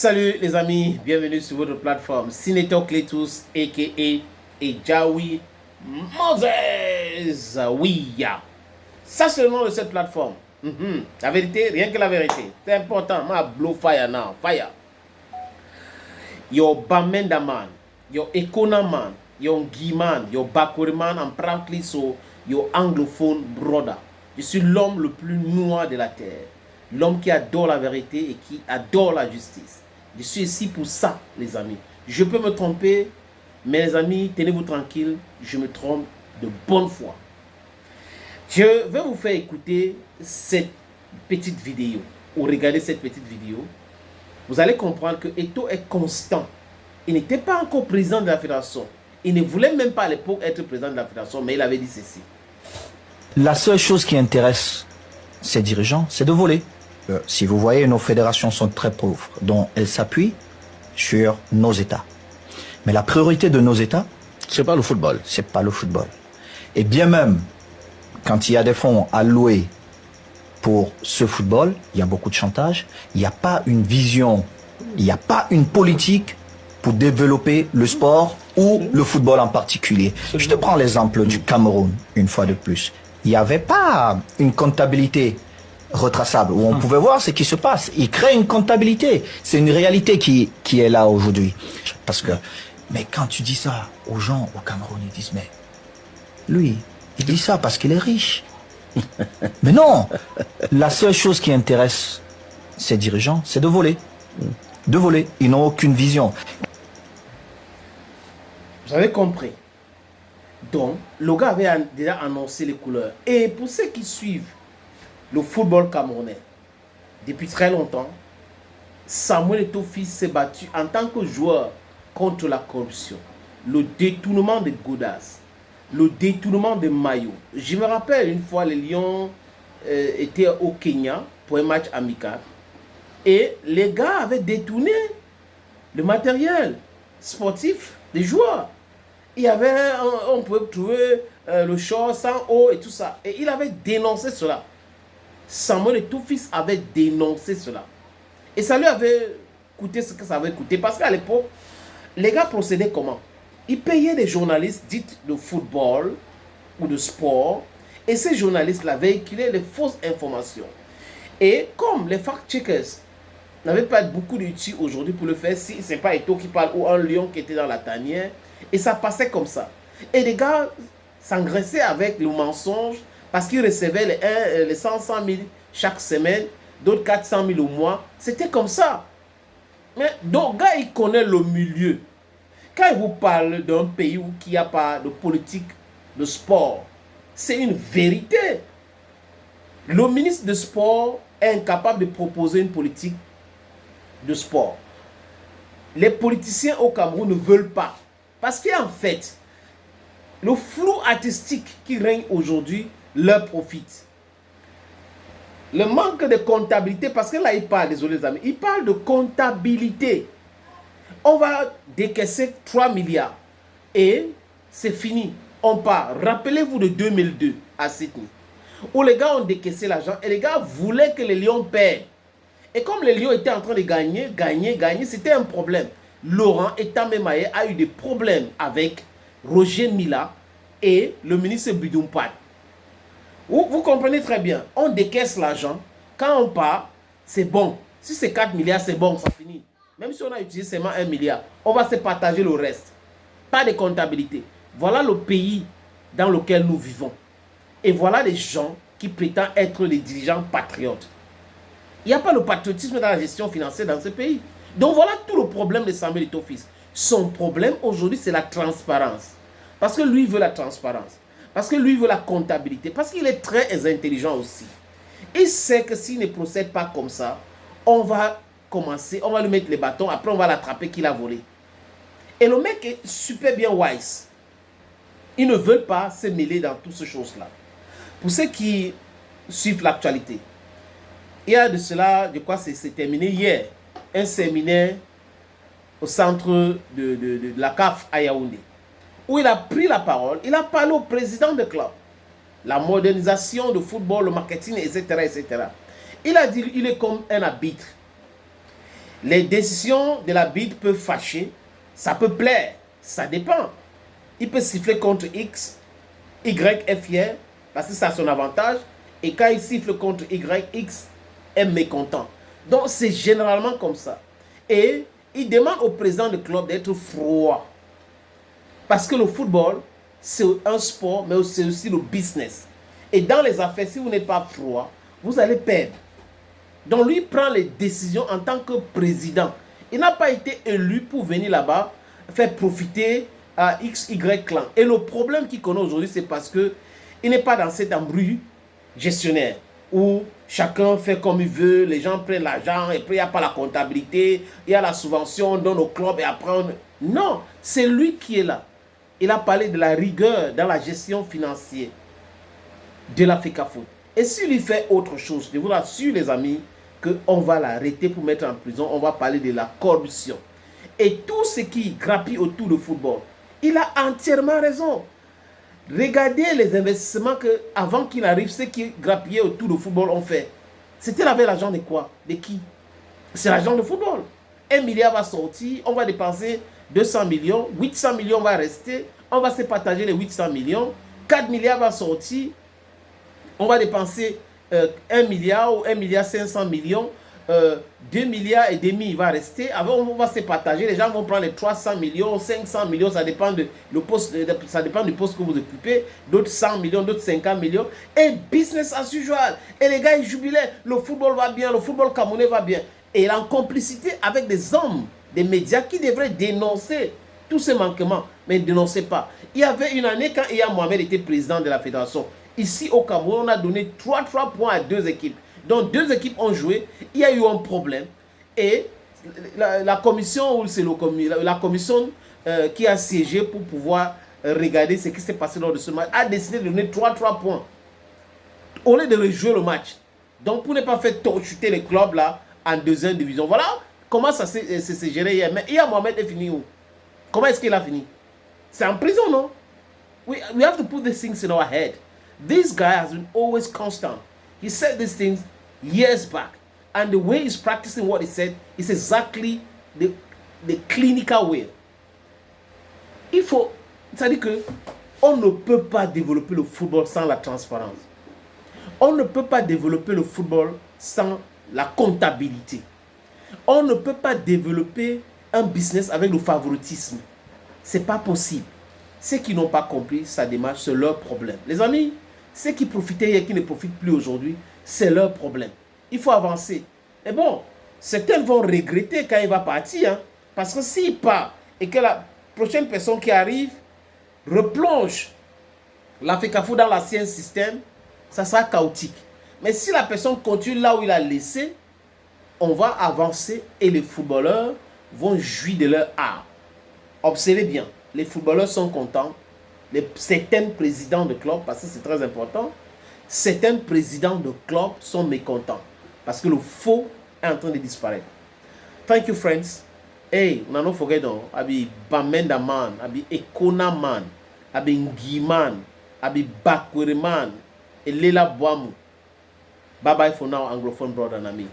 Salut les amis, bienvenue sur votre plateforme Cinetalk Letus a.k.a. Ejawi Moses. Oui, ça c'est le nom de cette plateforme. La vérité, rien que la vérité. C'est important. Ma blow fire now, fire. Your Bamenda man, your Ekona man, your Guy man, your Bakuri man, and proudly so your anglophone brother. Je suis l'homme le plus noir de la terre. L'homme qui adore la vérité et qui adore la justice. Je suis ici pour ça, les amis. Je peux me tromper, mais les amis, tenez-vous tranquilles, je me trompe de bonne foi. Je vais vous faire écouter cette petite vidéo, ou regarder cette petite vidéo. Vous allez comprendre que Eto'o est constant. Il n'était pas encore président de la fédération. Il ne voulait même pas à l'époque être président de la fédération, mais il avait dit ceci. La seule chose qui intéresse ces dirigeants, c'est de voler. Si vous voyez, nos fédérations sont très pauvres, donc elles s'appuient sur nos États. Mais la priorité de nos États, c'est pas le football. C'est pas le football. Et bien même, quand il y a des fonds alloués pour ce football, il y a beaucoup de chantage. Il n'y a pas une vision, il n'y a pas une politique pour développer le sport ou le football en particulier. Je te prends l'exemple du Cameroun, une fois de plus. Il n'y avait pas une comptabilité retraçable, où on pouvait voir ce qui se passe. Il crée une comptabilité. C'est une réalité qui est là aujourd'hui. Parce que, mais quand tu dis ça aux gens au Cameroun, ils disent, mais lui, il dit ça parce qu'il est riche. Mais non, la seule chose qui intéresse ces dirigeants, c'est de voler. De voler. Ils n'ont aucune vision. Vous avez compris. Donc, le gars avait déjà annoncé les couleurs. Et pour ceux qui suivent le football camerounais, depuis très longtemps, Samuel Eto'o fils s'est battu en tant que joueur contre la corruption, le détournement de godasses, le détournement de maillots. Je me rappelle une fois, les Lions étaient au Kenya pour un match amical et les gars avaient détourné le matériel sportif des joueurs. Il y avait, on pouvait trouver le short sans eau et tout ça. Et il avait dénoncé cela. Samuel Eto'o fils avait dénoncé cela. Et ça lui avait coûté ce que ça avait coûté. Parce qu'à l'époque, les gars procédaient comment? Ils payaient des journalistes dits de football ou de sport. Et ces journalistes-là véhiculaient les fausses informations. Et comme les fact-checkers n'avaient pas beaucoup d'outils aujourd'hui pour le faire, si ce n'est pas Eto'o qui parle ou un lion qui était dans la tanière, et ça passait comme ça. Et les gars s'engraissaient avec le mensonge parce qu'ils recevaient les 100 000 chaque semaine, d'autres 400 000 au mois. C'était comme ça. Mais donc, gars, il connaît le milieu. Quand il vous parle d'un pays où il n'y a pas de politique de sport, c'est une vérité. Le ministre de sport est incapable de proposer une politique de sport. Les politiciens au Cameroun ne veulent pas. Parce qu'en fait, le flou artistique qui règne aujourd'hui leur profite. Le manque de comptabilité, parce que là il parle, désolé les amis, il parle de comptabilité. On va décaisser 3 milliards et c'est fini. On part. Rappelez-vous de 2002 à Sydney, où les gars ont décaissé l'argent et les gars voulaient que les Lions perdent. Et comme les Lions étaient en train de gagner, c'était un problème. Laurent Etamemaye a eu des problèmes avec Roger Mila et le ministre Bidoumpad. Vous comprenez très bien. On décaisse l'argent. Quand on part, c'est bon. Si c'est 4 milliards, c'est bon, ça finit. Même si on a utilisé seulement 1 milliard, on va se partager le reste. Pas de comptabilité. Voilà le pays dans lequel nous vivons. Et voilà les gens qui prétendent être les dirigeants patriotes. Il n'y a pas le patriotisme dans la gestion financière dans ce pays. Donc voilà tout le problème de Samuel Eto'o fils. Son problème aujourd'hui, c'est la transparence. Parce que lui veut la transparence. Parce que lui veut la comptabilité. Parce qu'il est très intelligent aussi. Il sait que s'il ne procède pas comme ça, on va commencer, on va lui mettre les bâtons, après on va l'attraper qu'il a volé. Et le mec est super bien wise. Ils ne veulent pas se mêler dans toutes ces choses-là. Pour ceux qui suivent l'actualité, il y a de cela, je crois que c'est terminé hier, un séminaire au centre de la CAF à Yaoundé, où il a pris la parole, il a parlé au président de club, la modernisation du football, le marketing, etc., etc. Il a dit, il est comme un arbitre. Les décisions de l'arbitre peuvent fâcher, ça peut plaire, ça dépend. Il peut siffler contre X, Y est fier, parce que ça a son avantage, et quand il siffle contre Y, X est mécontent. Donc c'est généralement comme ça. Et il demande au président du club d'être froid. Parce que le football, c'est un sport, mais c'est aussi le business. Et dans les affaires, si vous n'êtes pas froid, vous allez perdre. Donc lui prend les décisions en tant que président. Il n'a pas été élu pour venir là-bas faire profiter à XY clan. Et le problème qu'il connaît aujourd'hui, c'est parce que il n'est pas dans cet embrouille gestionnaire où chacun fait comme il veut, les gens prennent l'argent et puis il n'y a pas la comptabilité, il y a la subvention, on donne au club et après on... Non, c'est lui qui est là. Il a parlé de la rigueur dans la gestion financière de la FECAFOOT. Et s'il lui fait autre chose, je vous rassure les amis, qu'on va l'arrêter pour mettre en prison, on va parler de la corruption. Et tout ce qui grappille autour du football, il a entièrement raison. Regardez les investissements que, avant qu'il arrive, ceux qui grappillaient autour du football ont fait. C'était avec l'argent de quoi? De qui? C'est l'argent de football. 1 milliard va sortir, on va dépenser 200 millions, 800 millions va rester, on va se partager les 800 millions, 4 milliards va sortir, on va dépenser 1 milliard ou 1 milliard 500 millions, 2 milliards et demi va rester. Avant, on va se partager. Les gens vont prendre les 300 millions, 500 millions, ça dépend, ça dépend du poste que vous occupez. D'autres 100 millions, d'autres 50 millions. Et business as usual. Et les gars, ils jubilaient. Le football va bien, le football camerounais va bien. Et en complicité avec des hommes, des médias qui devraient dénoncer tous ces manquements, mais ne dénonçaient pas. Il y avait une année quand Iya Mohamed était président de la fédération. Ici au Cameroun, on a donné 3 points à 2 équipes. Donc 2 équipes ont joué, il y a eu un problème. Et la commission, ou c'est la commission qui a siégé pour pouvoir regarder ce qui s'est passé lors de ce match, a décidé de donner 3 points. Au lieu de rejouer le match. Donc pour ne pas faire chuter les clubs là en 2e division. Voilà comment ça s'est géré hier. Mais Iya Mohamed est fini où? Comment est-ce qu'il a fini? C'est en prison, non? We have to put these things in our head. This guy has been always constant. He said these things years back. And the way he's practicing what he said is exactly the clinical way. Il faut... C'est-à-dire qu'on ne peut pas développer le football sans la transparence. On ne peut pas développer le football sans la comptabilité. On ne peut pas développer un business avec le favoritisme. C'est pas possible. Ceux qui n'ont pas compris sa démarche, c'est leur problème. Les amis, ceux qui profitaient hier, qui ne profitent plus aujourd'hui, c'est leur problème. Il faut avancer. Mais bon, certains vont regretter quand il va partir. Hein, parce que s'il part et que la prochaine personne qui arrive replonge la FECAFOOT dans l'ancien système, ça sera chaotique. Mais si la personne continue là où il a laissé, on va avancer et les footballeurs vont jouir de leur art. Observez bien, les footballeurs sont contents. Certains présidents de clubs, parce que c'est très important, certains présidents de clubs sont mécontents. Parce que le faux est en train de disparaître. Thank you, friends. Hey, on not forget though. Abi Bamenda man, abi Ekona man, abi Ngi man, abi Bakwere man, et Lela Boamu. Bye bye for now, Anglophone brother and ami.